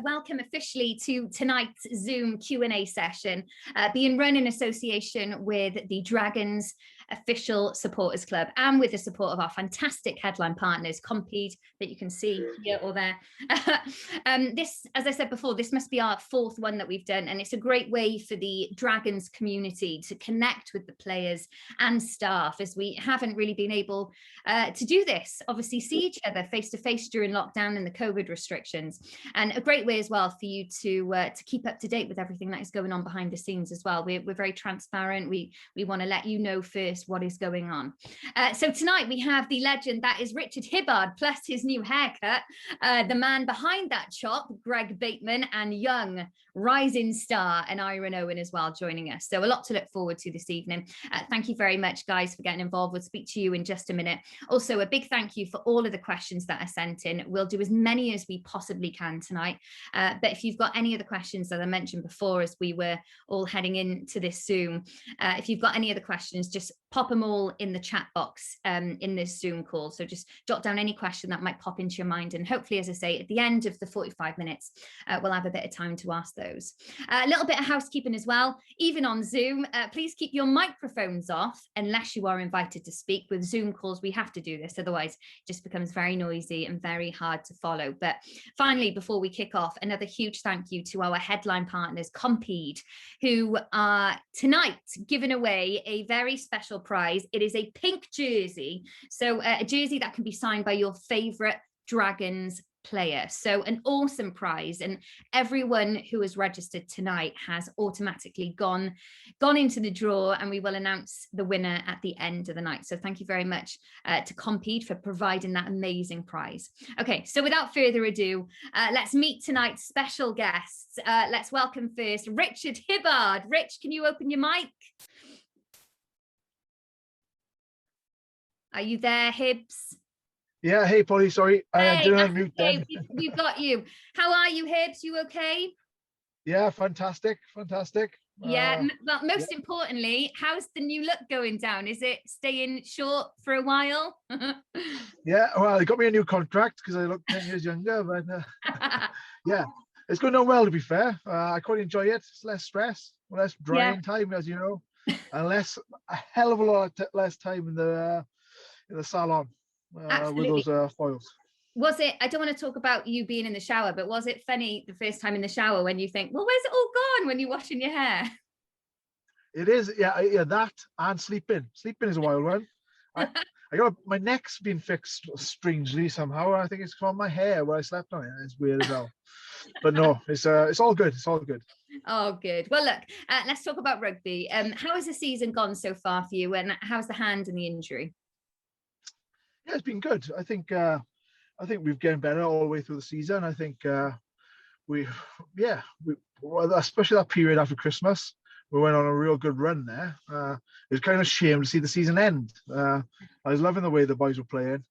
Welcome officially to tonight's Zoom Q&A session, being run in association with the Dragons Official Supporters Club and with the support of our fantastic headline partners, Compeed, that you can see here or there. This, as I said before, this must be our fourth one that we've done, and it's a great way for the Dragons community to connect with the players and staff, as we haven't really been able to do this, obviously see each other face to face during lockdown and the COVID restrictions. And a great way as well for you to keep up to date with everything that is going on behind the scenes as well. We're very transparent. We want to let you know first what is going on. So tonight we have the legend that is Richard Hibbard, plus his new haircut, the man behind that chop, Greg Bateman, and young rising star and Aneurin Owen as well joining us. So a lot to look forward to this evening. Thank you very much, guys, for getting involved. We'll speak to you in just a minute. Also, a big thank you for all of the questions that are sent in. We'll do as many as we possibly can tonight. But if you've got any other questions, that I mentioned before as we were all heading into this Zoom, if you've got any other questions, just pop them all in the chat box in this Zoom call. So just jot down any question that might pop into your mind. And hopefully, as I say, at the end of the 45 minutes, we'll have a bit of time to ask those. A little bit of housekeeping as well. Even on Zoom, please keep your microphones off unless you are invited to speak. With Zoom calls, we have to do this. Otherwise, it just becomes very noisy and very hard to follow. But finally, before we kick off, another huge thank you to our headline partners, Compeed, who are tonight giving away a very special prize. It is a pink jersey. So a jersey that can be signed by your favorite Dragons player. So an awesome prize, and everyone who has registered tonight has automatically gone into the draw, and we will announce the winner at the end of the night. So thank you very much to Compeed for providing that amazing prize. Okay, so without further ado, let's meet tonight's special guests. Let's welcome first Richard Hibbard. Rich, can you open your mic? Are you there, Hibbs? Yeah, hey Polly, sorry, I didn't unmute then. We've got you. How are you, Hibbs? You okay? Yeah, fantastic. Yeah, well, most importantly, how's the new look going down? Is it staying short for a while? Yeah, well, they got me a new contract because I look 10 years younger, but yeah, it's going on well, to be fair. I quite enjoy it. It's less stress, less drying time, as you know, and a hell of a lot less time in the salon. With those foils. Was it, I don't want to talk about you being in the shower, but was it funny the first time in the shower when you think, well, where's it all gone when you're washing your hair? It is, yeah, that and sleeping. Sleeping is a wild one. I got my neck's been fixed strangely somehow. I think it's from my hair where I slept on it. It's weird as hell. But no, it's all good. It's all good. Oh, good. Well, look, let's talk about rugby. How has the season gone so far for you, and how's the hand and the injury? Yeah, it's been good. I think we've getting better all the way through the season. I think we especially that period after Christmas, we went on a real good run there. It was kind of a shame to see the season end. I was loving the way the boys were playing,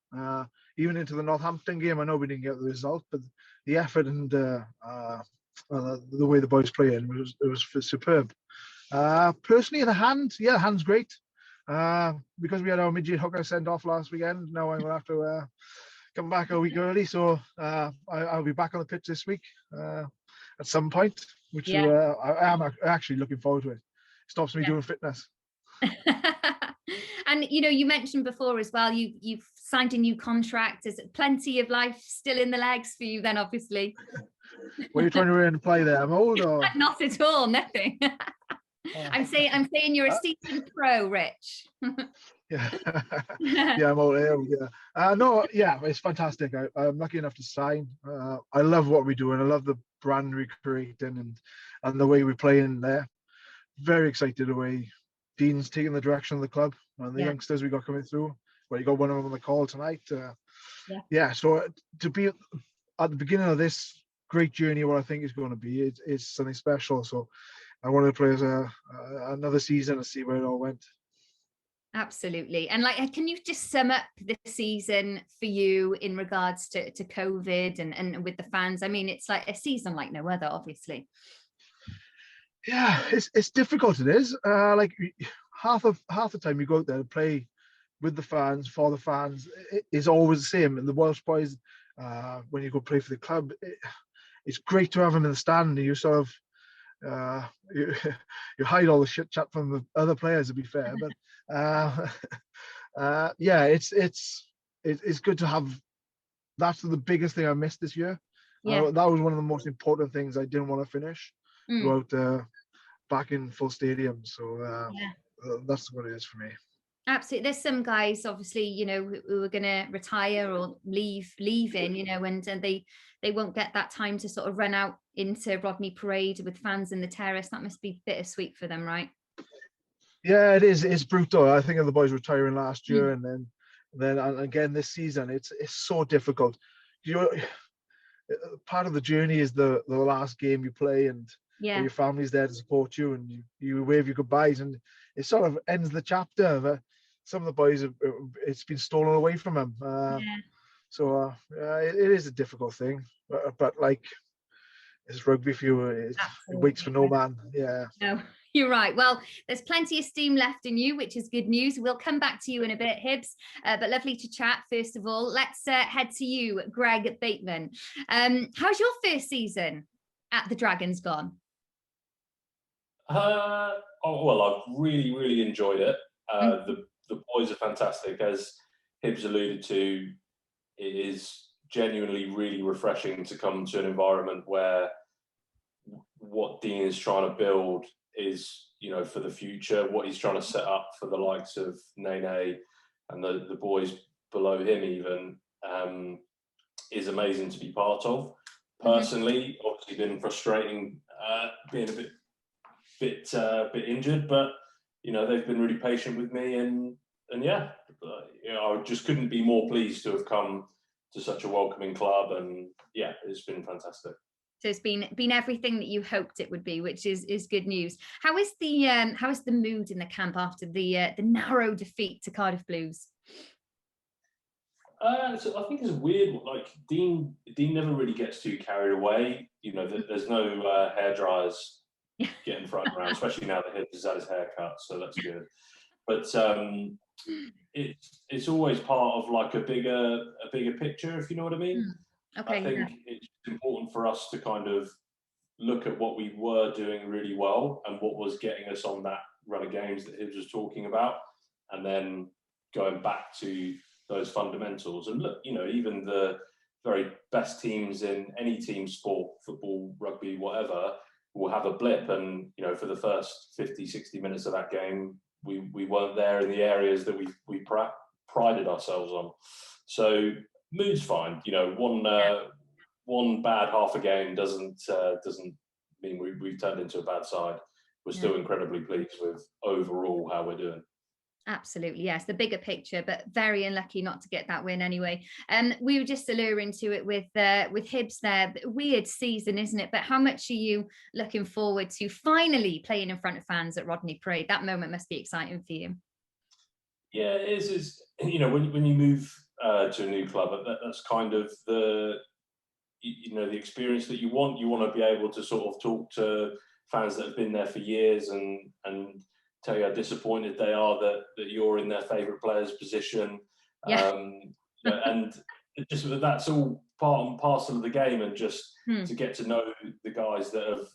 even into the Northampton game. I know we didn't get the result, but the effort and the way the boys playing was superb. Personally, the hand's great. Because we had our midget hooker sent off last weekend, now I'm going to have to come back a week early. So I'll be back on the pitch this week at some point, which I am actually looking forward to it. Stops me doing fitness. And, you mentioned before as well, you've signed a new contract. Is it plenty of life still in the legs for you then, obviously? What are you trying to imply there? I'm old or? Not at all, nothing. I'm saying you're a seasoned pro, Rich. Yeah, I'm old. It's fantastic. I'm lucky enough to sign. I love what we do, and I love the brand we're creating and the way we play in there. Very excited the way Dean's taking the direction of the club and the youngsters we got coming through. Well, you got one of them on the call tonight. So to be at the beginning of this great journey, what I think is going to be is something special. So I wanted to play as another season and see where it all went. Absolutely. And can you just sum up the season for you in regards to COVID and with the fans? I mean, it's like a season like no other, obviously. Yeah, it's difficult. It is. Half the time you go out there to play with the fans, for the fans, is always the same. And the Welsh boys, when you go play for the club, it's great to have him in the stand. You sort of you, you hide all the shit chat from the other players, to be fair, but yeah, it's good to have. That's the biggest thing I missed this year. Yeah. That was one of the most important things I didn't want to finish throughout back in full stadium. So that's what it is for me. Absolutely. There's some guys, obviously, you know, who are going to retire or leaving, you know, and they won't get that time to sort of run out into Rodney Parade with fans in the terrace. That must be bittersweet for them, right? Yeah, it is. It's brutal. I think of the boys retiring last year, and then again this season. It's so difficult. Part of the journey is the last game you play, and your family's there to support you, and you wave your goodbyes, and it sort of ends the chapter. Some of the boys, it's been stolen away from them. So it is a difficult thing, but like, it's rugby for you. It waits for no man. Yeah. No, you're right. Well, there's plenty of steam left in you, which is good news. We'll come back to you in a bit, Hibbs, but lovely to chat. First of all, let's head to you, Greg Bateman. How's your first season at the Dragons gone? Well, I've really enjoyed it. The boys are fantastic. As Hibbs alluded to, it is genuinely really refreshing to come to an environment where what Dean is trying to build is, you know, for the future, what he's trying to set up for the likes of Nene and the boys below him even, is amazing to be part of. Personally, obviously been frustrating being a bit injured, but you know, they've been really patient with me, and yeah, you know, I just couldn't be more pleased to have come to such a welcoming club, and yeah, it's been fantastic. So it's been everything that you hoped it would be, which is good news. How is the mood in the camp after the narrow defeat to Cardiff Blues? So I think it's weird. Like Dean never really gets too carried away. You know, there's no hair dryers getting thrown around, especially now that Hibbs has had his hair cut, so that's good. But it's always part of like a bigger picture, if you know what I mean. Okay, I think it's important for us to kind of look at what we were doing really well and what was getting us on that run of games that Hibbs was talking about, and then going back to those fundamentals. And look, you know, even the very best teams in any team sport, football, rugby, whatever, will have a blip, and you know, for the first 50-60 minutes of that game, we weren't there in the areas that we prided ourselves on. So mood's fine. You know, one bad half a game doesn't mean we've turned into a bad side. We're still incredibly pleased with overall how we're doing. Absolutely, yes, the bigger picture, but very unlucky not to get that win anyway. We were just alluring to it with Hibbs there. Weird season, isn't it? But how much are you looking forward to finally playing in front of fans at Rodney Parade? That moment must be exciting for you. Yeah, it is. You know, when you move to a new club, that's kind of the experience that you want. You want to be able to sort of talk to fans that have been there for years and tell you how disappointed they are that you're in their favourite player's position. And just that's all part and parcel of the game, and just to get to know the guys that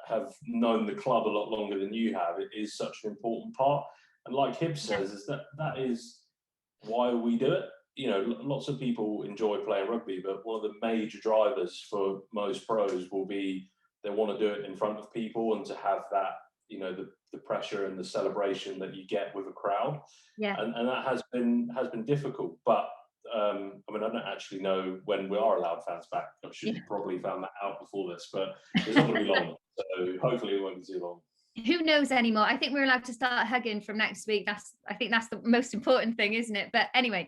have known the club a lot longer than you have, it is such an important part. And like Hibbs says, is that is why we do it. You know, lots of people enjoy playing rugby, but one of the major drivers for most pros will be they want to do it in front of people and to have that, you know, the pressure and the celebration that you get with a crowd. And that has been difficult. But I mean, I don't actually know when we are allowed fans back. I should have probably found that out before this, but it's not going to be long. So hopefully it won't be too long. Who knows anymore? I think we're allowed to start hugging from next week. I think that's the most important thing, isn't it? But anyway,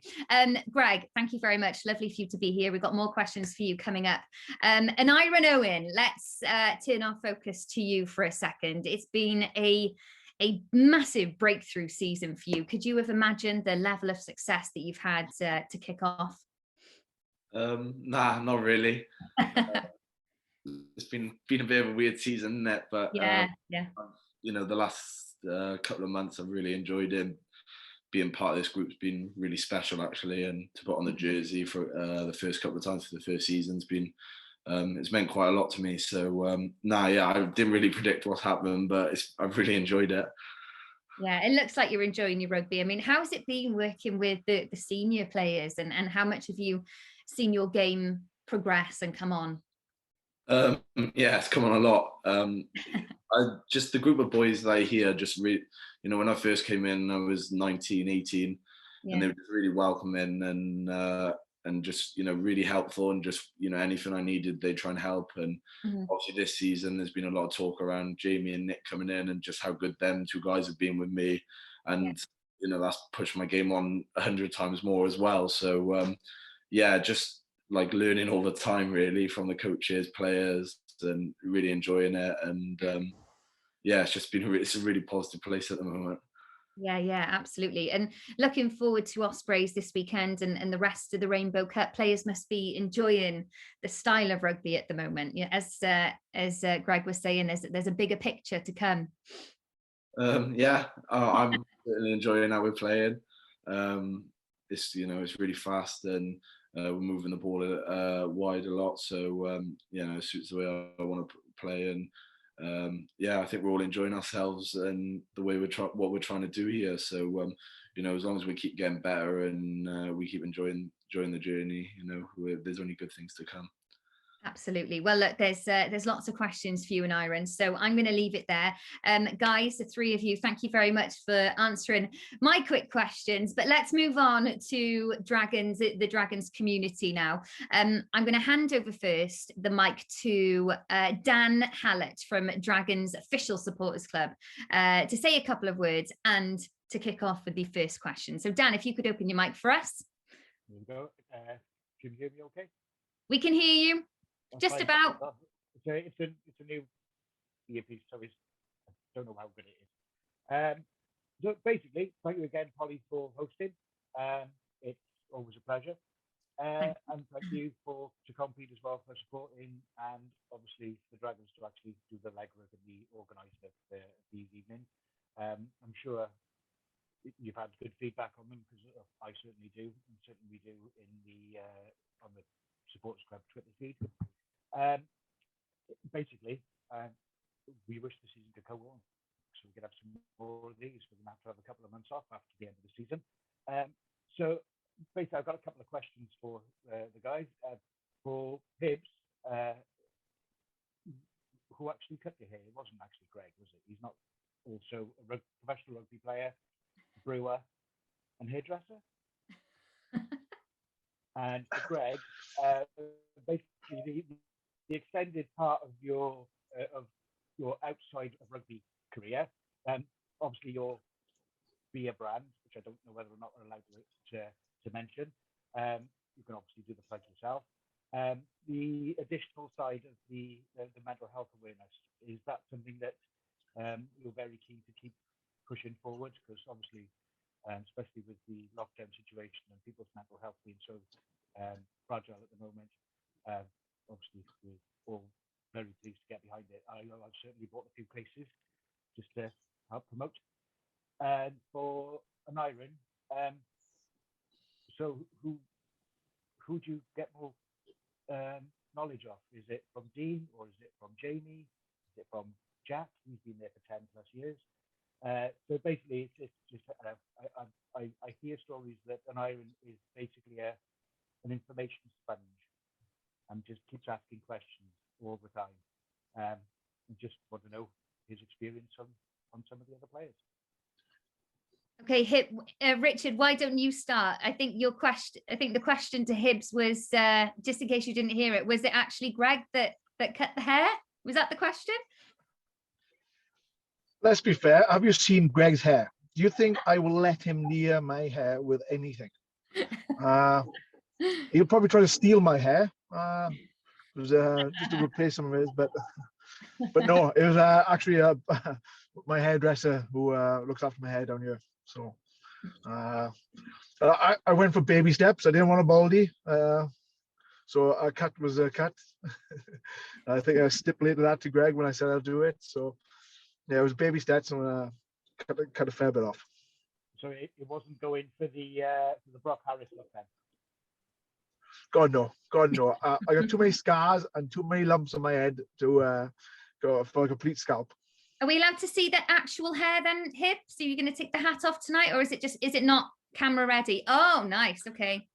Greg, thank you very much. Lovely for you to be here. We've got more questions for you coming up. Aneurin Owen, let's turn our focus to you for a second. It's been a massive breakthrough season for you. Could you have imagined the level of success that you've had to kick off? Nah, not really. It's been a bit of a weird season, isn't it? But you know, the last couple of months I've really enjoyed it. Being part of this group's been really special, actually, and to put on the jersey for the first couple of times for the first season's been it's meant quite a lot to me. So I didn't really predict what's happening, but I've really enjoyed it. Yeah, it looks like you're enjoying your rugby. I mean, how's it been working with the senior players, and how much have you seen your game progress and come on? Yeah, it's come on a lot. Just the group of boys that I hear just really, when I first came in, I was 19, 18, and they were just really welcoming and just, really helpful, and just, anything I needed, they try and help. And obviously this season, there's been a lot of talk around Jamie and Nick coming in and just how good them two guys have been with me. And, that's pushed my game on 100 times more as well. So, just like learning all the time, really, from the coaches, players, and really enjoying it. And it's just been it's a really positive place at the moment. Yeah, absolutely. And looking forward to Ospreys this weekend and the rest of the Rainbow Cup. Players must be enjoying the style of rugby at the moment. Yeah, as Greg was saying, there's a bigger picture to come. I'm certainly enjoying how we're playing. It's really fast, and we're moving the ball wide a lot. So it suits the way I want to play. And I think we're all enjoying ourselves and the way what we're trying to do here. So as long as we keep getting better and we keep enjoying the journey, there's only good things to come. Absolutely. Well, look, there's lots of questions for you and Aneurin, so I'm going to leave it there. Guys, the three of you, thank you very much for answering my quick questions. But let's move on to Dragons, the Dragons community now. I'm going to hand over first the mic to Dan Hallett from Dragons Official Supporters Club to say a couple of words and to kick off with the first question. So Dan, if you could open your mic for us. There we go. Can you hear me okay? We can hear you. Just about. It's a new earpiece, so I don't know how good it is. So basically, thank you again, Polly, for hosting. It's always a pleasure. And thank you to Compeed as well for supporting, and obviously the Dragons to actually do the legwork and the organising of these evenings. I'm sure you've had good feedback on them, because I certainly do, and certainly we do in on the Supporters Club Twitter feed. Basically, we wish the season to go on, so we could have some more of these. We're going to have a couple of months off after the end of the season. So basically, I've got a couple of questions for the guys. For Hibbs, who actually cut your hair? It wasn't actually Greg, was it? He's not also a professional rugby player, brewer, and hairdresser? And for Greg, basically the extended part of your outside of rugby career, obviously your beer brand, which I don't know whether or not we're allowed to mention. You can obviously do the plug yourself. The additional side of the mental health awareness, is that something that you're very keen to keep pushing forward? Because obviously, especially with the lockdown situation and people's mental health being so fragile at the moment, obviously we're all very pleased to get behind it. I've certainly bought a few cases just to help promote. And for Aneurin, so who do you get more knowledge of? Is it from Dean, or is it from Jamie? Is it from Jack? He's been there for 10 plus years. So basically, it's just I hear stories that Aneurin is basically an information sponge, and just keeps asking questions all the time. And just want to know his experience on some of the other players. Okay, Richard, why don't you start? I think the question to Hibbs was, just in case you didn't hear it, was it actually Greg that cut the hair? Was that the question? Let's be fair. Have you seen Greg's hair? Do you think I will let him near my hair with anything? He'll probably try to steal my hair, just to replace some of his. But no, it was actually my hairdresser who looks after my hair down here. So I went for baby steps. I didn't want a baldy, so a cut was a cut. I think I stipulated that to Greg when I said I'll do it. So yeah, it was baby steps, and cut a fair bit off. So it wasn't going for the Brock Harris look then? God no. I got too many scars and too many lumps on my head to go for a complete scalp. Are we allowed to see the actual hair then, Hib? So you're going to take the hat off tonight, or is it not camera ready? Oh, nice. Okay.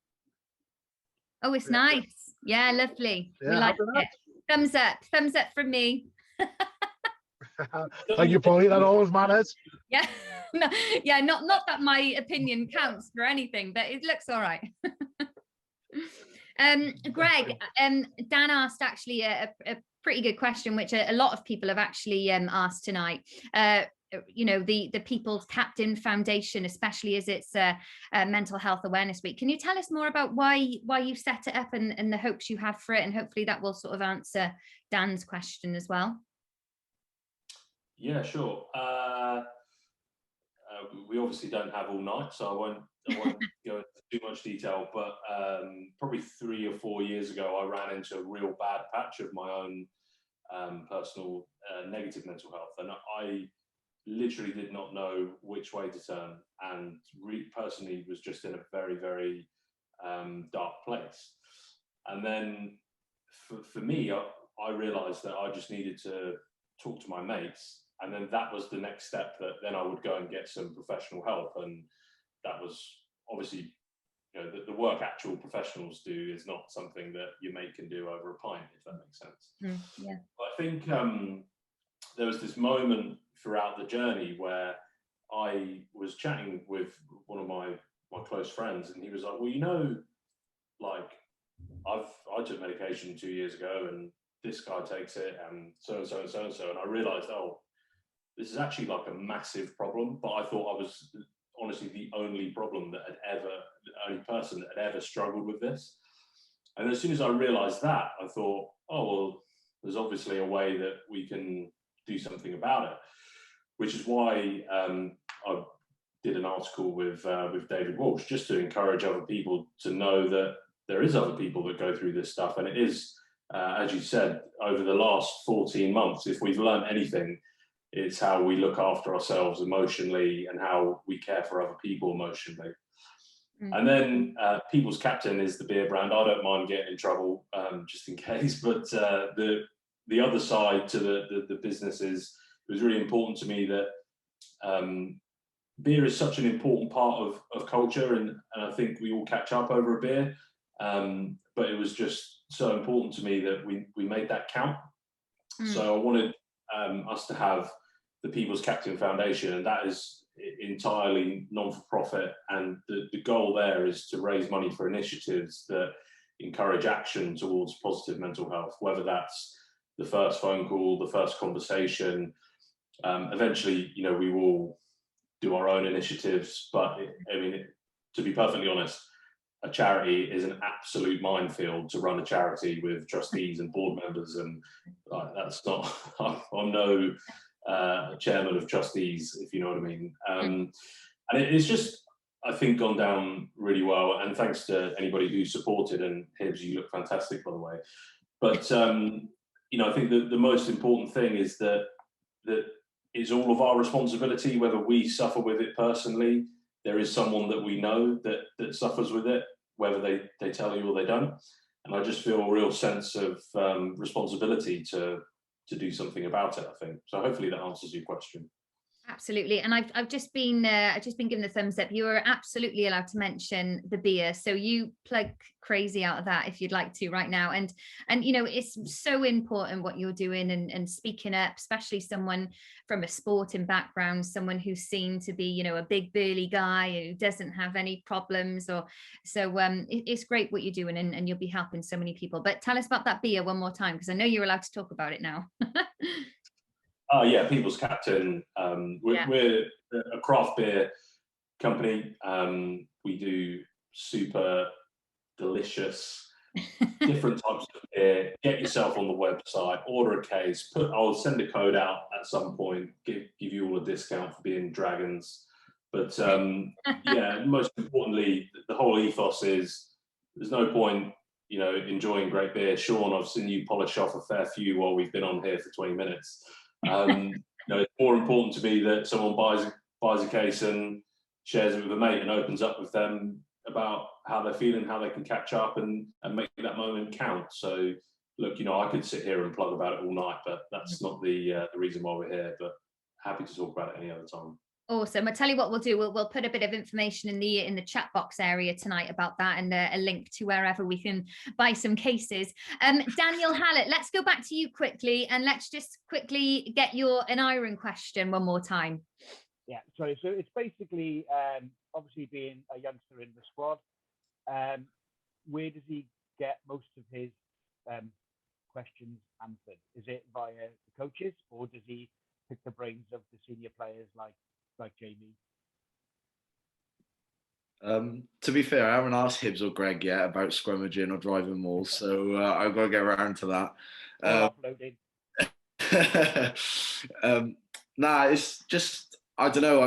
Oh, it's nice. Yeah, lovely. Yeah, we like it. Thumbs up from me. Thank you, Polly. That always matters. Yeah, no, yeah. Not that my opinion counts for anything, but it looks all right. Greg, Dan asked actually a pretty good question, which a lot of people have actually asked tonight. You know, the People's Captain Foundation, especially as it's Mental Health Awareness Week. Can you tell us more about why you set it up and the hopes you have for it, and hopefully that will sort of answer Dan's question as well? Yeah, sure. We obviously don't have all night, so I won't go into too much detail, but probably 3 or 4 years ago, I ran into a real bad patch of my own personal negative mental health, and I literally did not know which way to turn, and personally was just in a very, very dark place. And then for me, I realized that I just needed to talk to my mates, and then that was the next step, that then I would go and get some professional help. And that was obviously, you know, the work actual professionals do is not something that your mate can do over a pint, if that makes sense. Yeah. I think there was this moment throughout the journey where I was chatting with one of my close friends, and he was like, well, you know, like I took medication 2 years ago, and this guy takes it, and so and so and so and so. And I realized, oh, this is actually like a massive problem. But I thought I was honestly the only person that had ever struggled with this. And as soon as I realized that, I thought, oh, well, there's obviously a way that we can do something about it, which is why I did an article with David Walsh, just to encourage other people to know that there is other people that go through this stuff. And it is, as you said, over the last 14 months, if we've learned anything, it's how we look after ourselves emotionally and how we care for other people emotionally. And then People's Captain is the beer brand. I don't mind getting in trouble, just in case, but the other side to the business is, it was really important to me that beer is such an important part of culture, and I think we all catch up over a beer, but it was just so important to me that we made that count. So I wanted us to have the People's Captain Foundation, and that is entirely non-for-profit, and the goal there is to raise money for initiatives that encourage action towards positive mental health, whether that's the first phone call, the first conversation. Eventually, you know, we will do our own initiatives, but to be perfectly honest, a charity is an absolute minefield to run a charity with trustees and board members, and that's not, I'm no chairman of trustees, if you know what I mean. And it's just, I think, gone down really well, and thanks to anybody who supported, and Hibbs, you look fantastic, by the way. But you know, I think the most important thing is that it's all of our responsibility, whether we suffer with it personally. There is someone that we know that suffers with it, whether they tell you or they don't. And I just feel a real sense of responsibility to do something about it, I think. So hopefully that answers your question. Absolutely. And I've just been given the thumbs up. You are absolutely allowed to mention the beer, so you plug crazy out of that if you'd like to right now. And you know, it's so important what you're doing and speaking up, especially someone from a sporting background, someone who's seen to be, you know, a big burly guy who doesn't have any problems, or so it's great what you're doing, and you'll be helping so many people. But tell us about that beer one more time, because I know you're allowed to talk about it now. Yeah, People's Captain. We're a craft beer company. We do super delicious, different types of beer. Get yourself on the website, order a case. I'll send a code out at some point. Give you all a discount for being dragons. But yeah, most importantly, the whole ethos is there's no point, you know, enjoying great beer. Sean, I've seen you polish off a fair few while we've been on here for 20 minutes. You know, it's more important to me that someone buys a case and shares it with a mate and opens up with them about how they're feeling, how they can catch up and make that moment count. So look, I could sit here and plug about it all night, but that's not the reason why we're here, but happy to talk about it any other time. Awesome. I'll tell you what we'll do. We'll put a bit of information in the chat box area tonight about that, and a link to wherever we can buy some cases. Daniel Hallett, let's go back to you quickly, and let's just quickly get your Aneurin question one more time. Yeah, sorry. So it's basically, obviously being a youngster in the squad, where does he get most of his questions answered? Is it via the coaches, or does he pick the brains of the senior players like Jamie? To be fair, I haven't asked Hibbs or Greg yet about scrummaging or driving mauls, so I've got to get around to that. Offloading. Nah, it's just, I don't know.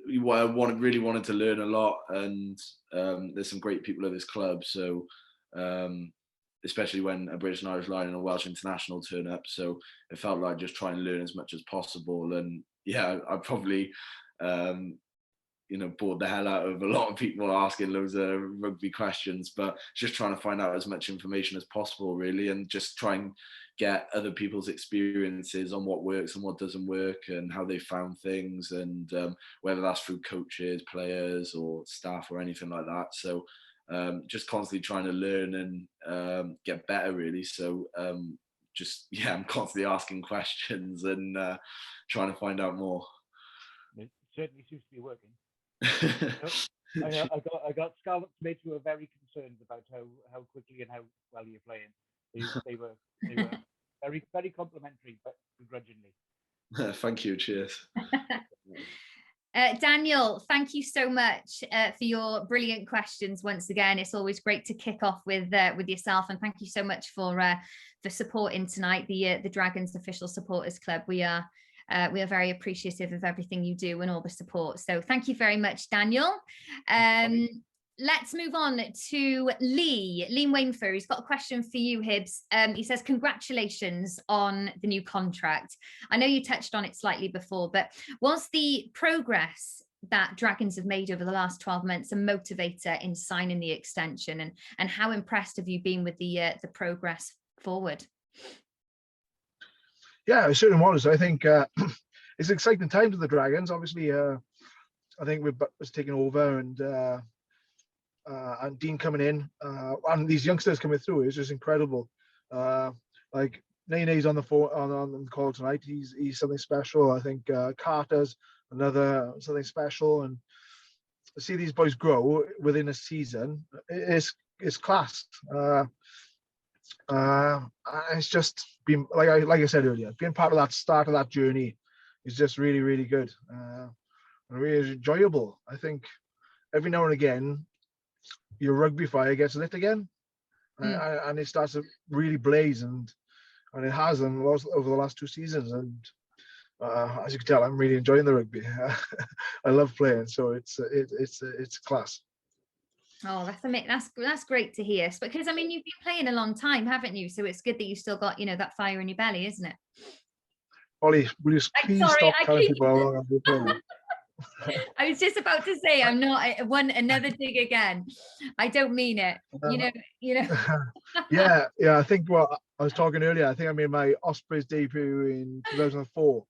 Really wanted to learn a lot, and there's some great people at this club. So, especially when a British and Irish line and a Welsh international turn up, so it felt like just trying to learn as much as possible. And yeah, I probably, bored the hell out of a lot of people asking loads of rugby questions, but just trying to find out as much information as possible, really, and just try and get other people's experiences on what works and what doesn't work, and how they found things, and whether that's through coaches, players, or staff, or anything like that. So just constantly trying to learn and get better, really. So I'm constantly asking questions and trying to find out more. It certainly seems to be working. I got Scarlet mates who were very concerned about how quickly and how well you're playing. They were very, very complimentary, but begrudgingly. Thank you. Cheers. Daniel, thank you so much for your brilliant questions once again. It's always great to kick off with yourself, and thank you so much for supporting tonight, the Dragons Official Supporters Club. We are very appreciative of everything you do and all the support. So thank you very much, Daniel. Let's move on to Liam Wainfer. He's got a question for you, Hibbs. He says, congratulations on the new contract. I know you touched on it slightly before, but was the progress that Dragons have made over the last 12 months a motivator in signing the extension? And how impressed have you been with the progress forward? Yeah, it certainly was. I think it's an exciting time to the Dragons. Obviously, I think we've taken over, and Dean coming in, and these youngsters coming through is just incredible. Like Nene's on the phone on the call tonight. He's something special. I think Carter's another something special, and to see these boys grow within a season is class. It's just been like I said earlier, being part of that start of that journey is just really, really good, and really enjoyable. I think every now and again your rugby fire gets lit again, and it starts to really blaze, and it has over the last 2 seasons. And as you can tell, I'm really enjoying the rugby. I love playing, so it's class. Oh, that's great to hear. Because I mean, you've been playing a long time, haven't you? So it's good that you've still got that fire in your belly, isn't it? Ollie, will you please stop telling people how long I've been playing? I was just about to say, I'm not another dig again. I don't mean it. Yeah. I think I was talking earlier. I think I made my Ospreys debut in 2004.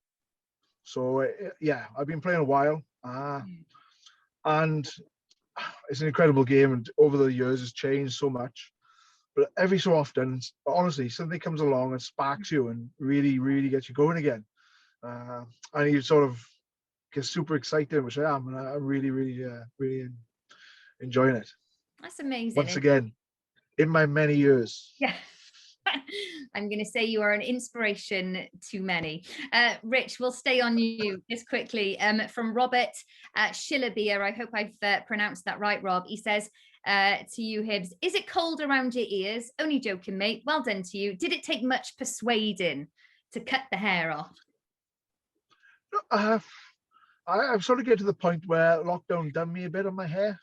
So yeah, I've been playing a while, and it's an incredible game. And over the years, it's changed so much. But every so often, honestly, something comes along and sparks you and really, really gets you going again. And you sort of get super excited, which I am, and I'm really, really, really enjoying it. That's amazing. Once again, in my many years. Yeah. I'm going to say you are an inspiration to many. Rich, we'll stay on you just quickly. From Robert Schillerbeer, I hope I've pronounced that right, Rob. He says to you, Hibbs, is it cold around your ears? Only joking, mate. Well done to you. Did it take much persuading to cut the hair off? I've sort of get to the point where lockdown done me a bit on my hair.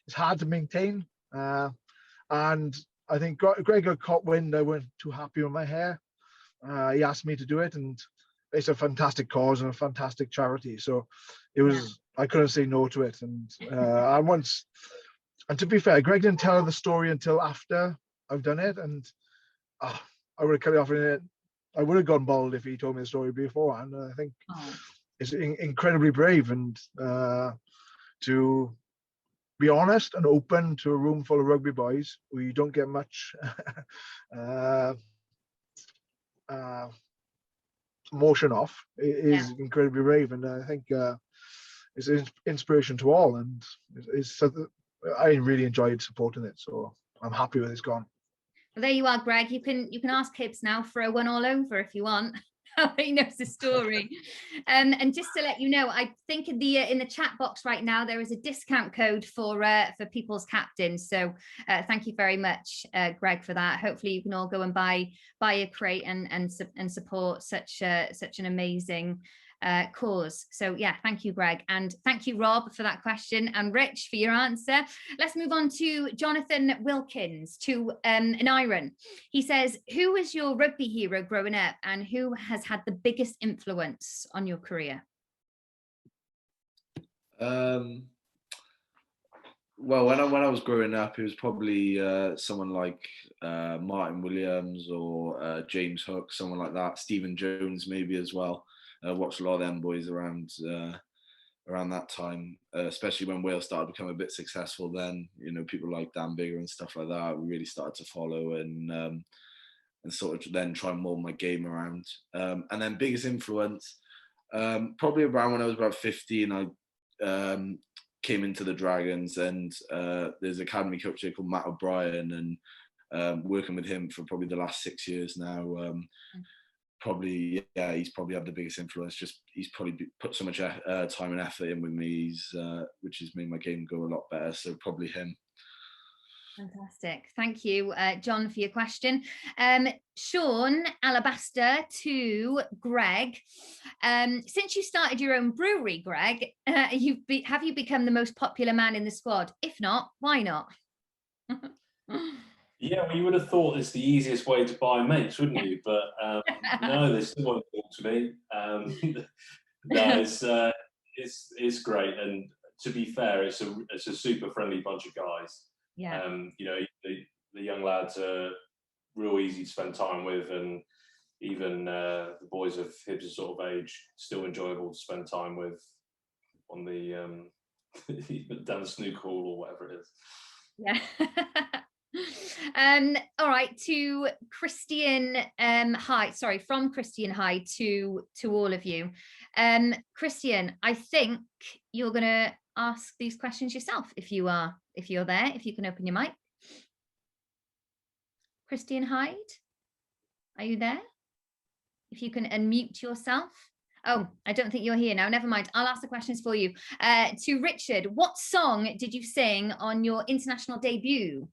It's hard to maintain. And I think Greg got caught wind. I weren't too happy with my hair. He asked me to do it, and it's a fantastic cause and a fantastic charity. So it was, I couldn't say no to it. And I And to be fair, Greg didn't tell her the story until after I've done it, and I would have cut it off in it. I would have gone bald if he told me the story beforehand. I think it's incredibly brave, and to be honest and open to a room full of rugby boys where you don't get much emotion off is incredibly brave, and I think it's an inspiration to all, and I really enjoyed supporting it, so I'm happy with it's gone. Well, there you are, Greg. You can ask Hibbs now for a one all over if you want. He knows the story. And just to let you know, I think in the chat box right now there is a discount code for People's Captains. So thank you very much, Greg, for that. Hopefully you can all go and buy a crate and support such an amazing cause. So yeah, thank you, Greg, and thank you, Rob, for that question, and Rich for your answer. Let's move on to Jonathan Wilkins to Aneurin. He says, who was your rugby hero growing up, and who has had the biggest influence on your career? Well, when I was growing up, it was probably someone like Martin Williams or James Hook, someone like that. Stephen Jones maybe as well. Watched a lot of them boys around that time, especially when Wales started to become a bit successful. Then, you know, people like Dan Bigger and stuff like that we really started to follow and sort of then try and mold my game around. And then biggest influence, probably around when I was about 15, I came into the Dragons, and there's an academy coach there called Matt O'Brien, and working with him for probably the last 6 years now. He's probably had the biggest influence. Just he's probably put so much time and effort in with me, which has made my game go a lot better. So probably him. Fantastic. Thank you, John, for your question. Sean Alabaster to Greg. Since you started your own brewery, Greg, have you become the most popular man in the squad? If not, why not? Yeah, well, you would have thought it's the easiest way to buy mates, wouldn't you? But no, they still won't talk to me. No, it's great, and to be fair, it's a super friendly bunch of guys. Yeah. You know, the young lads are real easy to spend time with, and even the boys of Hibbs' sort of age still enjoyable to spend time with on the down the snooker hall or whatever it is. Yeah. All right, to Christian from Christian Hyde to all of you. Christian, I think you're gonna ask these questions yourself if you're there, if you can open your mic. Christian Hyde, are you there? If you can unmute yourself. Oh, I don't think you're here now. Never mind. I'll ask the questions for you. To Richard, what song did you sing on your international debut?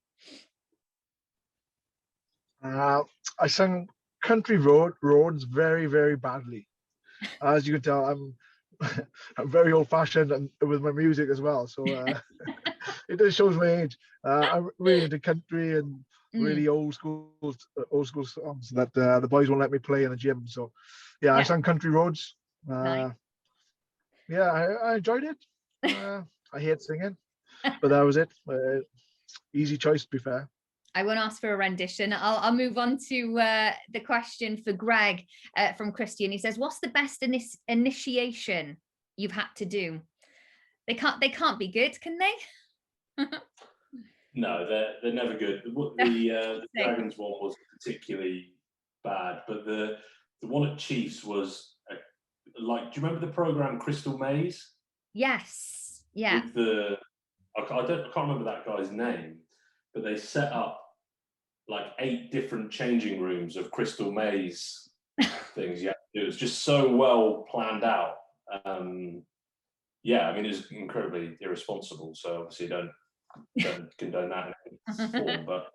I sang Country Roads very, very badly. As you can tell, I'm very old-fashioned and with my music as well. So it just shows my age. I'm really into country and really old school songs that the boys won't let me play in the gym. So yeah, I sang Country Roads. Nice. Yeah, I enjoyed it. I hate singing, but that was it. Easy choice, to be fair. I won't ask for a rendition. I'll move on to the question for Greg from Christian. He says, "What's the best initiation you've had to do?" They can't be good, can they? No, they're never good. The Dragons one was particularly bad, but the one at Chiefs was like, do you remember the program Crystal Maze? Yes. Yeah. With I can't remember that guy's name, but they set up like 8 different changing rooms of Crystal Maze things. Yeah, it was just so well planned out. Yeah, I mean, it was incredibly irresponsible. So obviously, don't condone that in any form. But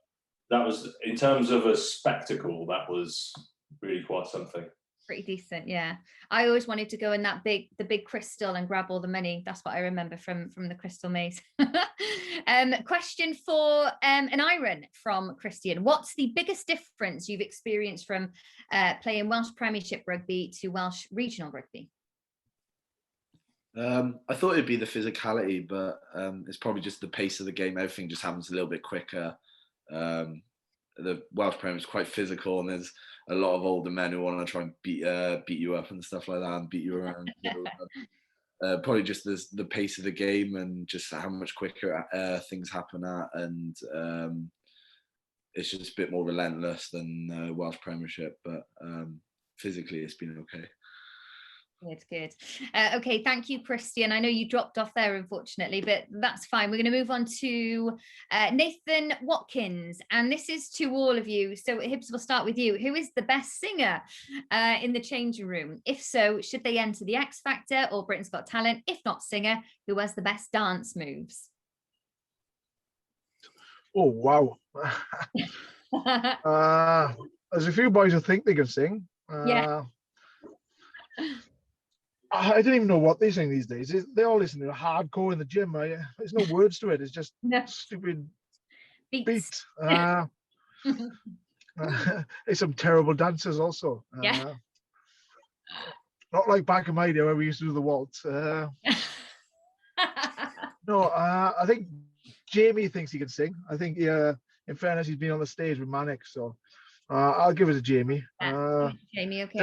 that was, in terms of a spectacle, that was really quite something. Pretty decent, yeah. I always wanted to go in the big crystal and grab all the money. That's what I remember from the Crystal Maze. Question for Aneurin from Christian. What's the biggest difference you've experienced from playing Welsh Premiership rugby to Welsh regional rugby? I thought it'd be the physicality, but it's probably just the pace of the game. Everything just happens a little bit quicker. The Welsh Prem is quite physical, and there's a lot of older men who want to try and beat you up and stuff like that, and beat you around. Probably just the pace of the game and just how much quicker things happen at, and it's just a bit more relentless than Welsh Premiership. But physically, it's been okay. Good. Okay, thank you, Christian. I know you dropped off there, unfortunately, but that's fine. We're going to move on to Nathan Watkins, and this is to all of you. So, Hibbs, we'll start with you. Who is the best singer in the changing room? If so, should they enter the X Factor or Britain's Got Talent? If not singer, who has the best dance moves? Oh, wow. There's a few boys who think they can sing. Yeah. I don't even know what they sing these days. They all listen to hardcore in the gym. There's no words to it. It's just stupid beats. There's some terrible dancers also. Not like back in my day where we used to do the waltz. No, I think Jamie thinks he can sing. I think, in fairness, he's been on the stage with Manic, so I'll give it to Jamie. Jamie, okay.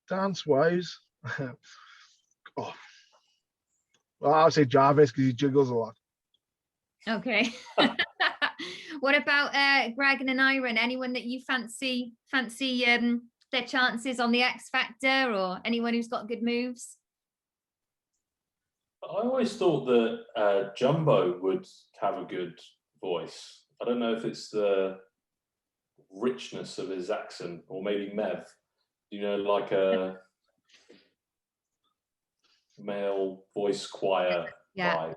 Dance-wise, well, I'll say Jarvis because he jiggles a lot. Okay. What about Greg and Aneurin? Anyone that you fancy their chances on the X Factor, or anyone who's got good moves? I always thought that Jumbo would have a good voice. I don't know if it's the richness of his accent, or maybe Mev. Like a male voice choir vibe.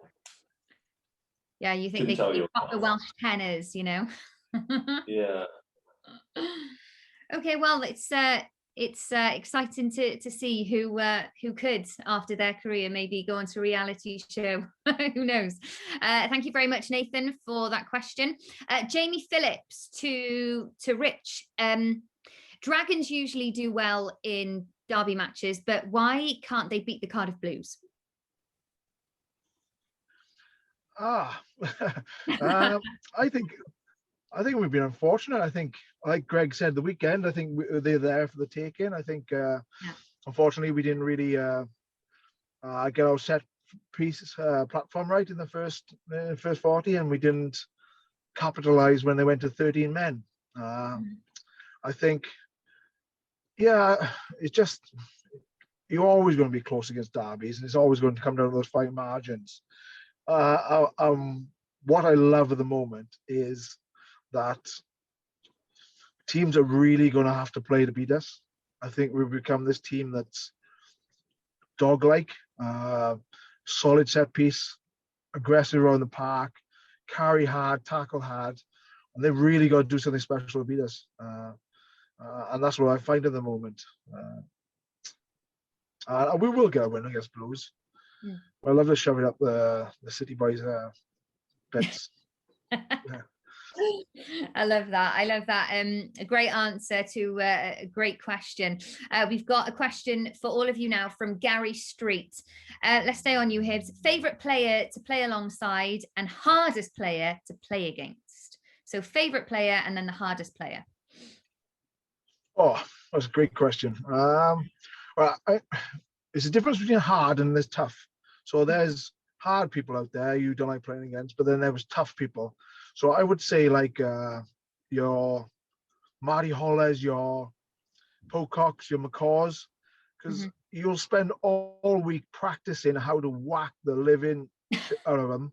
Yeah, you think they've got the Welsh tenors, Yeah. Okay, well, it's exciting to see who could, after their career, maybe go onto a reality show. Who knows? Thank you very much, Nathan, for that question. Jamie Phillips to Rich. Dragons usually do well in derby matches, but why can't they beat the Cardiff Blues? I think we've been unfortunate. I think, like Greg said, the weekend, I think they're there for the taking. I think, unfortunately, we didn't really get our set piece platform right in the first 40, and we didn't capitalize when they went to 13 men. I think, it's just, you're always going to be close against derbies, and it's always going to come down to those fine margins. What I love at the moment is that teams are really going to have to play to beat us. I think we've become this team that's dog-like, solid set piece, aggressive around the park, carry hard, tackle hard, and they've really got to do something special to beat us. And that's what I find at the moment. We will get a win against Blues. I love to shove it up the City boys' bits. I love that. A great answer to a great question. We've got a question for all of you now from Gary Street. Let's stay on you, Hibbs. Favorite player to play alongside and hardest player to play against. So favorite player and then the hardest player. Oh, that's a great question. It's a difference between hard and there's tough. So there's hard people out there you don't like playing against, but then there was tough people. So I would say like your Marty Hollers, your Pococks, your McCaws, because you'll spend all week practicing how to whack the living shit out of them.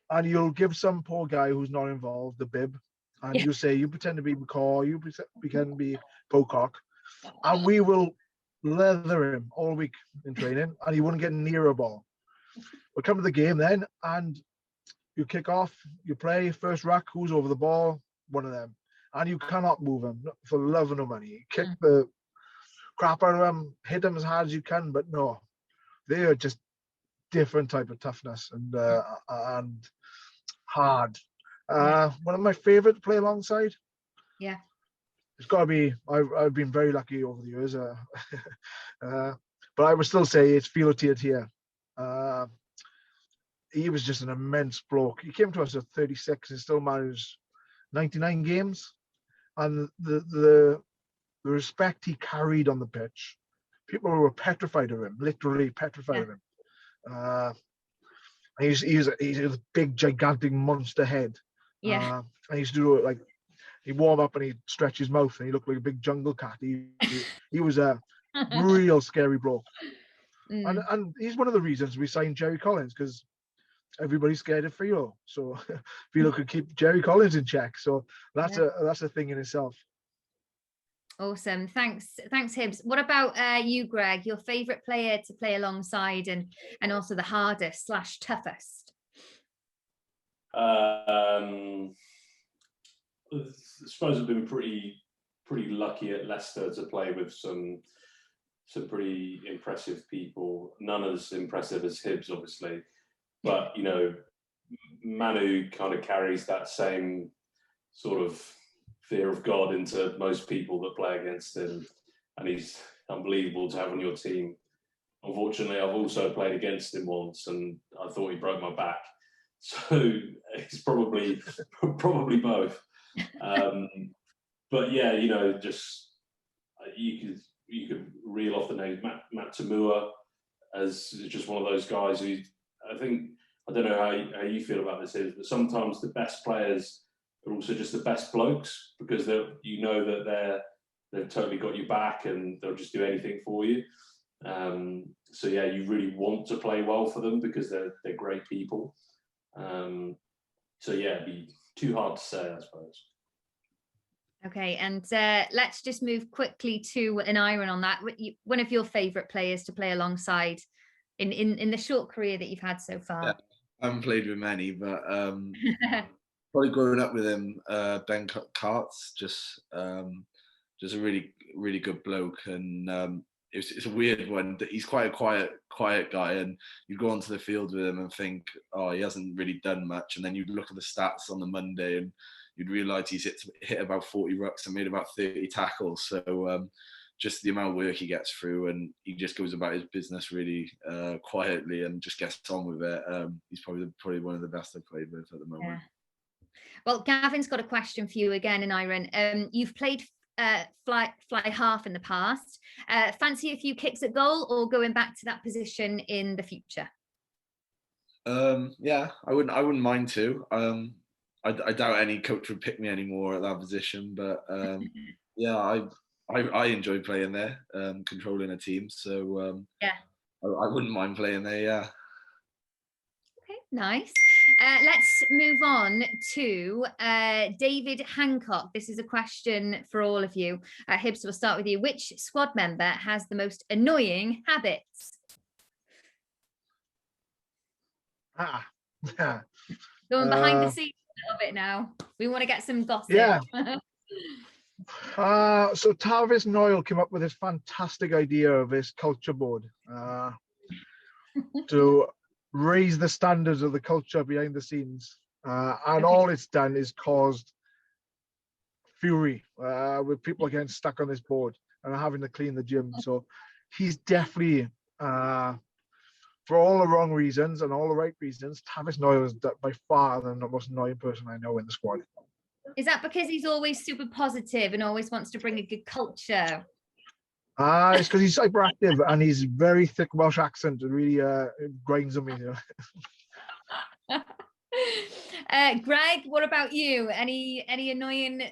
And you'll give some poor guy who's not involved the bib, and you say, you pretend to be McCaw, you pretend to be Pocock, and we will leather him all week in training, and he wouldn't get near a ball. We'll come to the game then, and you kick off, you play, first rack, who's over the ball? One of them. And you cannot move him for love of no money. Kick the crap out of them, hit them as hard as you can, but no. They are just different type of toughness and hard. One of my favorite to play alongside? it's got to be. I've been very lucky over the years, but I would still say it's Filo Tiatia. He was just an immense bloke. He came to us at 36 and still managed 99 games, and the respect he carried on the pitch. People were petrified of him, literally petrified of him. He's a big, gigantic monster head. And he used to do it like he'd warm up and he'd stretch his mouth and he looked like a big jungle cat. He was a real scary bloke. And he's one of the reasons we signed Jerry Collins, because everybody's scared of Philo. So Philo could keep Jerry Collins in check. So that's a thing in itself. Awesome. Thanks, Hibbs. What about you, Greg? Your favourite player to play alongside and also the hardest / toughest? I suppose I've been pretty lucky at Leicester to play with some pretty impressive people. None as impressive as Hibbs, obviously, but you know, Manu kind of carries that same sort of fear of God into most people that play against him, and he's unbelievable to have on your team. Unfortunately, I've also played against him once, and I thought he broke my back. So it's probably both. But yeah, you know, just you could reel off the name Matt Tamua as just one of those guys who I don't know how you feel about this, but sometimes the best players are also just the best blokes, because you know that they've totally got your back and they'll just do anything for you. So yeah, you really want to play well for them because they're great people. So yeah, it'd be too hard to say, I suppose. Okay, and let's just move quickly to Aneurin on that. One of your favourite players to play alongside in the short career that you've had so far? Yeah, I haven't played with many, but probably growing up with him, Ben Carts, just a really, really good bloke, and it's a weird one. He's quite a quiet guy, and you go onto the field with him and think, oh, he hasn't really done much, and then you look at the stats on the Monday and you'd realise he's hit about 40 rucks and made about 30 tackles. So just the amount of work he gets through, and he just goes about his business really quietly and just gets on with it. He's probably one of the best I've played with at the moment. Yeah. Well, Gavin's got a question for you again, Aneurin. You've played fly half in the past. Fancy a few kicks at goal or going back to that position in the future? Yeah, I wouldn't mind to. I doubt any coach would pick me anymore at that position, but yeah, I enjoy playing there, controlling a team. So yeah, I wouldn't mind playing there. Yeah. Okay, nice. Let's move on to David Hancock. This is a question for all of you. Hibbs, we'll start with you. Which squad member has the most annoying habits? Going behind the scenes a little bit now. We want to get some gossip. Yeah. So Tavis Noyle came up with this fantastic idea of this culture board to raise the standards of the culture behind the scenes, and all it's done is caused fury with people getting stuck on this board and having to clean the gym. So he's definitely, for all the wrong reasons and all the right reasons, Tavis Noyle is by far the most annoying person I know in the squad. Is that because he's always super positive and always wants to bring a good culture? It's because he's hyperactive and he's very thick Welsh accent. It really grinds on me. You know? Greg, what about you? Any annoying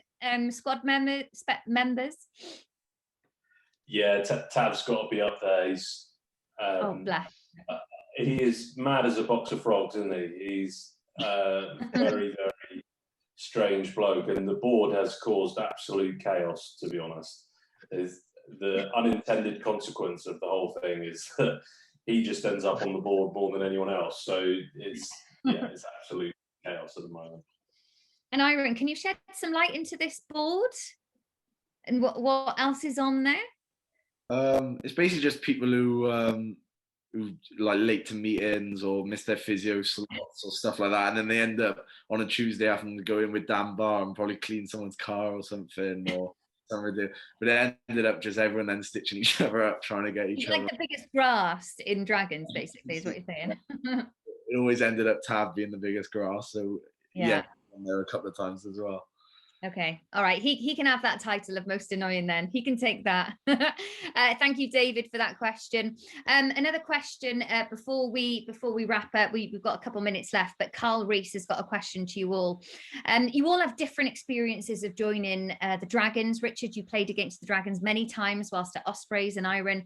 squad members? Yeah, Tav's got to be up there. He's bless. He is mad as a box of frogs, isn't he? He's very, very strange bloke, and the board has caused absolute chaos, to be honest. The unintended consequence of the whole thing is that he just ends up on the board more than anyone else. So it's absolute chaos at the moment. And Aneurin, can you shed some light into this board and what else is on there? It's basically just people who like late to meetings or miss their physio slots or stuff like that, and then they end up on a Tuesday having to go in with Dan Barr and probably clean someone's car or something, or summer do. But it ended up just everyone then stitching each other up, trying to get each other. Like the biggest grass in Dragons, basically, is what you're saying. It always ended up Tab being the biggest grass. So yeah, there were a couple of times as well. Okay, all right. He can have that title of most annoying then. He can take that. Thank you, David, for that question. Another question before we wrap up. We've got a couple minutes left, but Carl Rees has got a question to you all. You all have different experiences of joining the Dragons. Richard, you played against the Dragons many times whilst at Ospreys, and Aneurin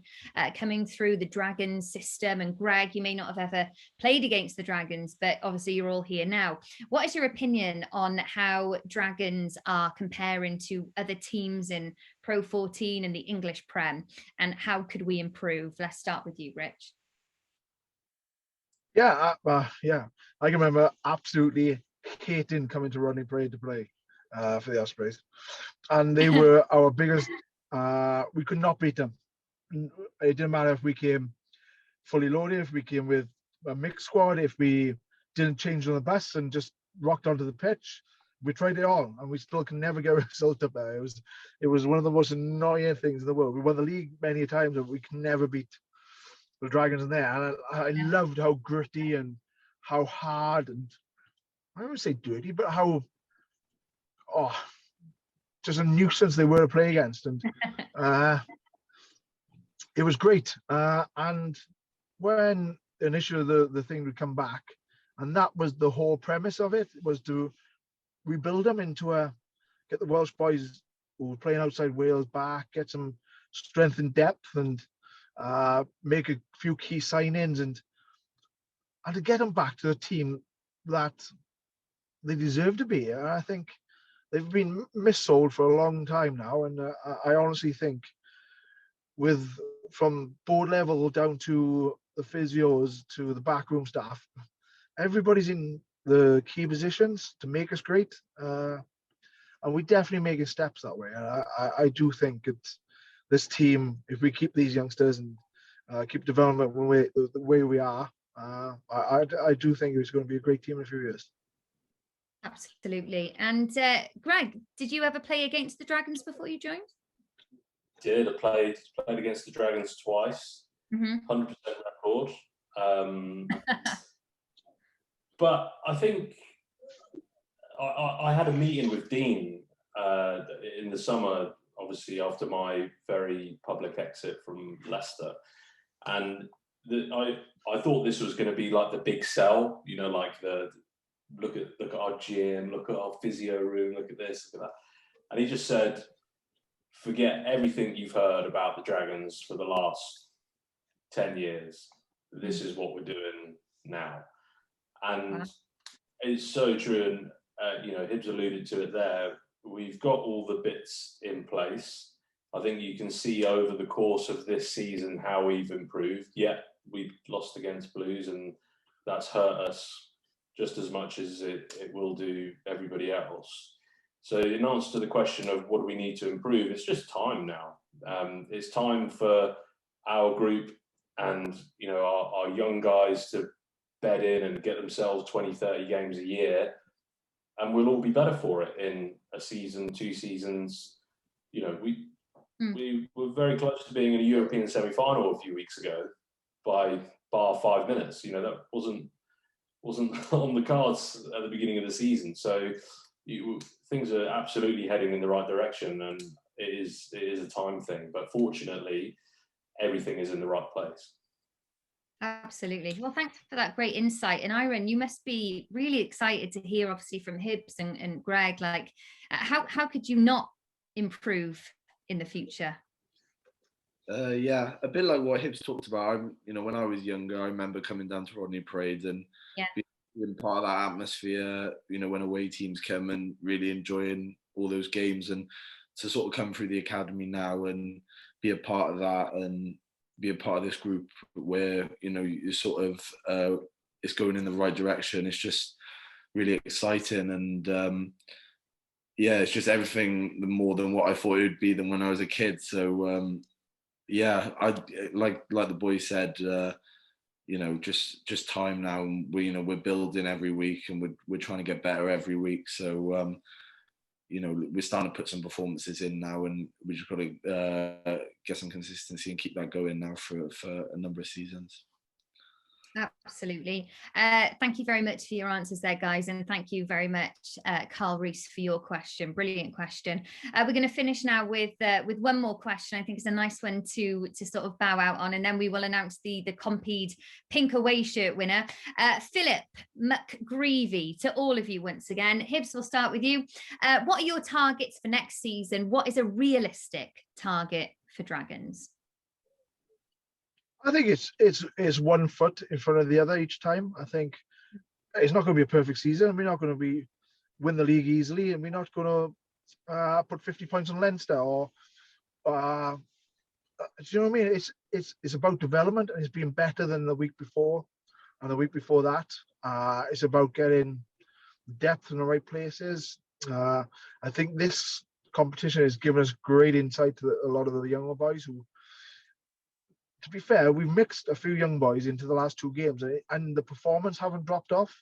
coming through the Dragons system. And Greg, you may not have ever played against the Dragons, but obviously you're all here now. What is your opinion on how Dragons are comparing to other teams in Pro 14 and the English Prem, and how could we improve? Let's start with you, Rich. Yeah, I can remember absolutely hating coming to Rodney Parade to play for the Ospreys, and they were our biggest. We could not beat them. It didn't matter if we came fully loaded, if we came with a mixed squad, if we didn't change on the bus and just rocked onto the pitch. We tried it all, and we still can never get a result up there. It was one of the most annoying things in the world. We won the league many times, but we can never beat the Dragons in there. And I loved how gritty and how hard, and I don't want to say dirty, but how just a nuisance they were to play against. And it was great. And when initially the thing would come back, and that was the whole premise of it, was to rebuild them into get the Welsh boys who were playing outside Wales back, get some strength and depth, and make a few key signings, and to get them back to the team that they deserve to be. I think they've been missold for a long time now, and I honestly think from board level down to the physios to the backroom staff, everybody's in the key positions to make us great, and we definitely making steps that way. I do think this team, if we keep these youngsters and keep development the way we are, I do think it's going to be a great team in a few years. Absolutely. And Greg, did you ever play against the Dragons before you joined? Did. I played against the Dragons twice. 100% record. But I think I had a meeting with Dean in the summer, obviously after my very public exit from Leicester, and I thought this was going to be like the big sell, like the look at our gym, look at our physio room, look at this, look at that, and he just said, forget everything you've heard about the Dragons for the last 10 years. This is what we're doing now. And it's so true, and Hibbs alluded to it there. We've got all the bits in place. I think you can see over the course of this season how we've improved. Yeah, we've lost against Blues, and that's hurt us just as much as it will do everybody else. So in answer to the question of what do we need to improve, it's just time now. It's time for our group and our young guys to bed in and get themselves 20, 30 games a year, and we'll all be better for it in a season, 2 seasons. We were very close to being in a European semi-final a few weeks ago by bar 5 minutes. That wasn't on the cards at the beginning of the season. So things are absolutely heading in the right direction, and it is a time thing. But fortunately, everything is in the right place. Absolutely. Well, thanks for that great insight. And Aneurin, you must be really excited to hear, obviously, from Hibbs and Greg, like how could you not improve in the future? Yeah, a bit like what Hibbs talked about. When I was younger, I remember coming down to Rodney Parade and being part of that atmosphere, when away teams come, and really enjoying all those games, and to sort of come through the academy now and be a part of that and be a part of this group where, you sort of, it's going in the right direction. It's just really exciting. And it's just everything more than what I thought it would be than when I was a kid. So I like the boy said, just time now. And we're building every week, and we're trying to get better every week. So we're starting to put some performances in now, and we just got to get some consistency and keep that going now for a number of seasons. Absolutely. Thank you very much for your answers there, guys. And thank you very much, Carl Rees, for your question. Brilliant question. We're going to finish now with one more question. I think it's a nice one to sort of bow out on, and then we will announce the Compeed pink away shirt winner. Philip McGreevy, to all of you once again. Hibbs, we'll start with you. What are your targets for next season? What is a realistic target for Dragons? I think it's 1 foot in front of the other each time. I think it's not going to be a perfect season. We're not going to win the league easily, and we're not going to put 50 points on Leinster. Or do you know what I mean? It's about development, and it's being better than the week before, and the week before that. It's about getting depth in the right places. I think this competition has given us great insight to a lot of the younger boys who. To be fair, we've mixed a few young boys into the last 2 games, and the performance haven't dropped off.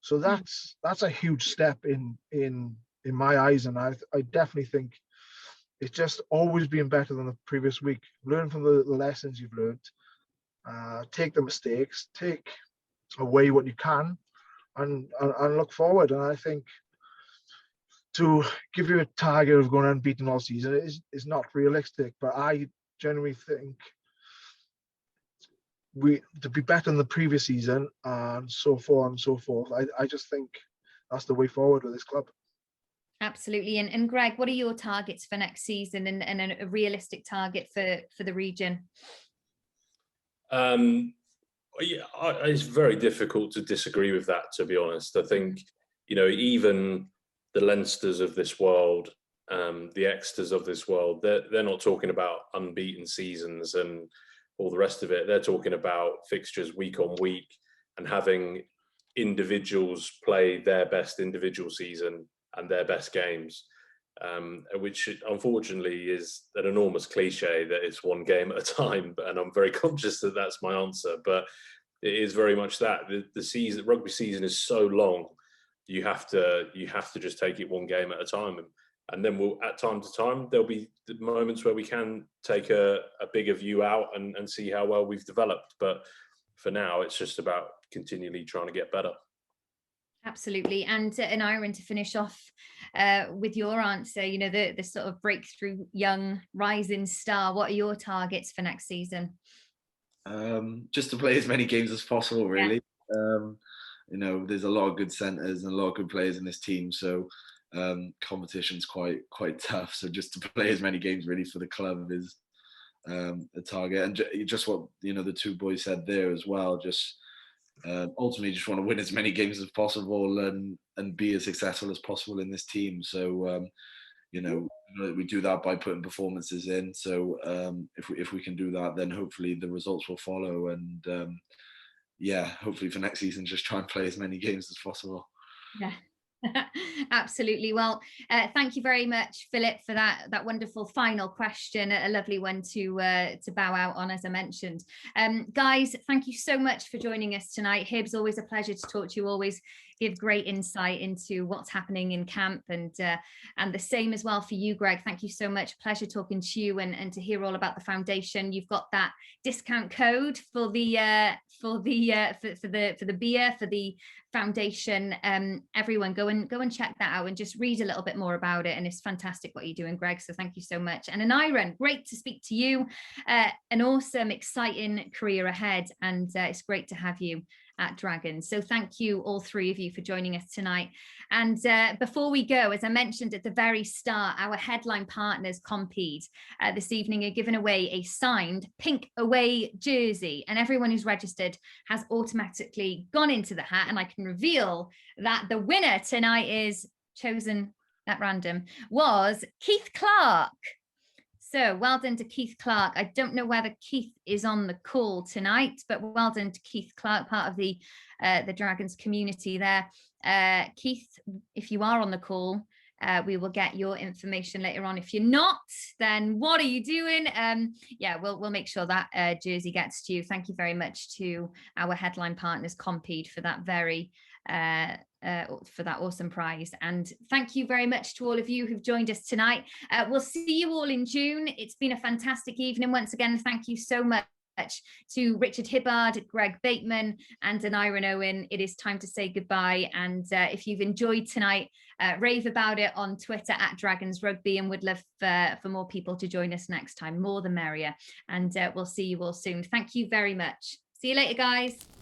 So that's a huge step in my eyes, and I definitely think it's just always been better than the previous week. Learn from the lessons you've learned, take the mistakes, take away what you can, and look forward. And I think to give you a target of going unbeaten all season is not realistic, but I genuinely think to be better than the previous season and so forth and so forth. I just think that's the way forward with this club. Absolutely. And Greg, what are your targets for next season and a realistic target for the region? It's very difficult to disagree with that, to be honest. I think, even the Leinsters of this world, the Exeters of this world, they're not talking about unbeaten seasons and all the rest of it. They're talking about fixtures week on week and having individuals play their best individual season and their best games, which unfortunately is an enormous cliche that it's 1 game at a time. And I'm very conscious that that's my answer, but it is very much that. The rugby season is so long, you have to just take it 1 game at a time. And then at time to time, there'll be the moments where we can take a bigger view out and see how well we've developed. But for now, it's just about continually trying to get better. Absolutely. And Aneurin, to finish off with your answer, the sort of breakthrough young rising star, what are your targets for next season? Just to play as many games as possible, really. Yeah. There's a lot of good centres and a lot of good players in this team. So competition's quite tough, so just to play as many games really for the club is a target. And just what the 2 boys said there as well, just ultimately just want to win as many games as possible and be as successful as possible in this team. So we do that by putting performances in. So if we can do that, then hopefully the results will follow. And hopefully for next season, just try and play as many games as possible. Yeah. Absolutely. Well, thank you very much, Philip, for that wonderful final question. A lovely one to bow out on, as I mentioned. Guys, thank you so much for joining us tonight. Hibbs, always a pleasure to talk to you. Always give great insight into what's happening in camp, and the same as well for you, Greg. Thank you so much. Pleasure talking to you and to hear all about the foundation. You've got that discount code for the beer for the foundation. Everyone go and check that out and just read a little bit more about it, and it's fantastic what you're doing, Greg, so thank you so much. And Aneurin, great to speak to you. An awesome, exciting career ahead, and it's great to have you at Dragons. So thank you, all 3 of you, for joining us tonight. And before we go, as I mentioned at the very start, our headline partners, Compeed, this evening are giving away a signed pink away jersey, and everyone who's registered has automatically gone into the hat. And I can reveal that the winner tonight is chosen at random was Keith Clark. So well done to Keith Clark. I don't know whether Keith is on the call tonight, but well done to Keith Clark, part of the Dragons community there. Keith, if you are on the call, we will get your information later on. If you're not, then what are you doing? We'll make sure that jersey gets to you. Thank you very much to our headline partners, Compeed, for that very for that awesome prize. And thank you very much to all of you who've joined us tonight. We'll see you all in June. It's been a fantastic evening. Once again, thank you so much to Richard Hibbard, Greg Bateman and Aneurin Owen. It is time to say goodbye. And if you've enjoyed tonight, rave about it on Twitter @Dragons Rugby, and would love for more people to join us next time. More the merrier. And we'll see you all soon. Thank you very much. See you later, guys.